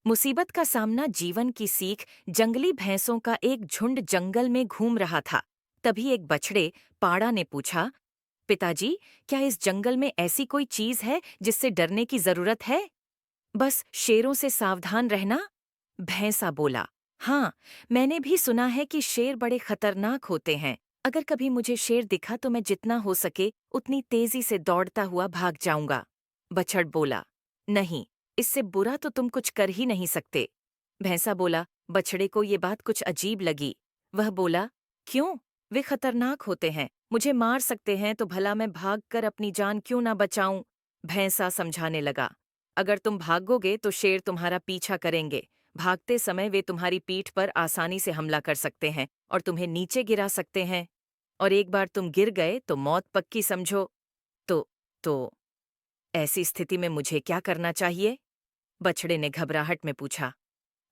मुसीबत का सामना जीवन की सीख। जंगली भैंसों का एक झुंड जंगल में घूम रहा था। तभी एक बछड़े पाड़ा ने पूछा, पिताजी, क्या इस जंगल में ऐसी कोई चीज है जिससे डरने की जरूरत है? बस शेरों से सावधान रहना। भैंसा बोला, हाँ, मैंने भी सुना है कि शेर बड़े खतरनाक होते हैं। अगर कभी मुझे शेर दिखा तो मैं जितना हो सके उतनी तेजी से दौड़ता हुआ भाग जाऊंगा। बछड़ बोला, नहीं, इससे बुरा तो तुम कुछ कर ही नहीं सकते। भैंसा बोला। बछड़े को ये बात कुछ अजीब लगी। वह बोला, क्यों? वे खतरनाक होते हैं, मुझे मार सकते हैं, तो भला मैं भागकर अपनी जान क्यों ना बचाऊं? भैंसा समझाने लगा, अगर तुम भागोगे तो शेर तुम्हारा पीछा करेंगे। भागते समय वे तुम्हारी पीठ पर आसानी से हमला कर सकते हैं और तुम्हें नीचे गिरा सकते हैं। और एक बार तुम गिर गए तो मौत पक्की समझो। तो ऐसी स्थिति में मुझे क्या करना चाहिए? बछड़े ने घबराहट में पूछा।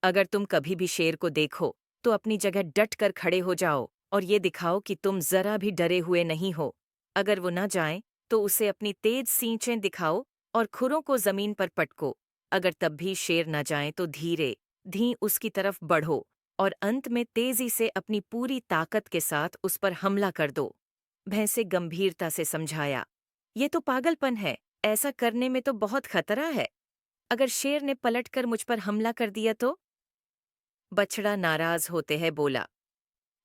अगर तुम कभी भी शेर को देखो तो अपनी जगह डट कर खड़े हो जाओ और ये दिखाओ कि तुम जरा भी डरे हुए नहीं हो। अगर वो न जाए तो उसे अपनी तेज सींचें दिखाओ और खुरों को जमीन पर पटको। अगर तब भी शेर न जाए तो धीरे धी उसकी तरफ बढ़ो और अंत में तेजी से अपनी पूरी ताकत के साथ उस पर हमला कर दो। भैंसे गंभीरता से समझाया, ये तो पागलपन है, ऐसा करने में तो बहुत खतरा है। अगर शेर ने पलटकर मुझ पर हमला कर दिया तो? बछड़ा नाराज होते है बोला,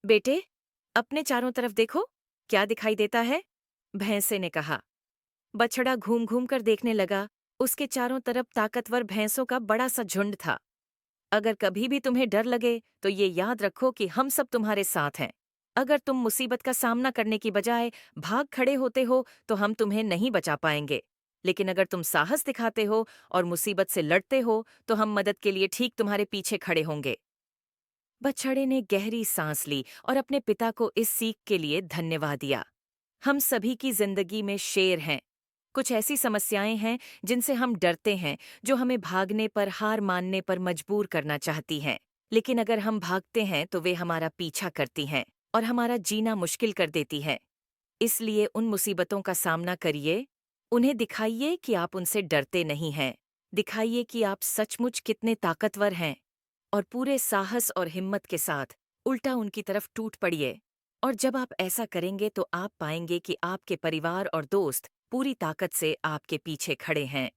बेटे, अपने चारों तरफ देखो, क्या दिखाई देता है? भैंसे ने कहा। बछड़ा घूम घूम कर देखने लगा। उसके चारों तरफ ताकतवर भैंसों का बड़ा सा झुंड था। अगर कभी भी तुम्हें डर लगे तो ये याद रखो कि हम सब तुम्हारे साथ हैं। अगर तुम मुसीबत का सामना करने की बजाय भाग खड़े होते हो तो हम तुम्हें नहीं बचा पाएंगे। लेकिन अगर तुम साहस दिखाते हो और मुसीबत से लड़ते हो तो हम मदद के लिए ठीक तुम्हारे पीछे खड़े होंगे। बछड़े ने गहरी सांस ली और अपने पिता को इस सीख के लिए धन्यवाद दिया। हम सभी की जिंदगी में शेर हैं। कुछ ऐसी समस्याएं हैं जिनसे हम डरते हैं, जो हमें भागने पर, हार मानने पर मजबूर करना चाहती हैं। लेकिन अगर हम भागते हैं तो वे हमारा पीछा करती हैं और हमारा जीना मुश्किल कर देती हैं। इसलिए उन मुसीबतों का सामना करिए। उन्हें दिखाइए कि आप उनसे डरते नहीं हैं। दिखाइए कि आप सचमुच कितने ताकतवर हैं और पूरे साहस और हिम्मत के साथ उल्टा उनकी तरफ टूट पड़िए। और जब आप ऐसा करेंगे तो आप पाएंगे कि आपके परिवार और दोस्त पूरी ताकत से आपके पीछे खड़े हैं।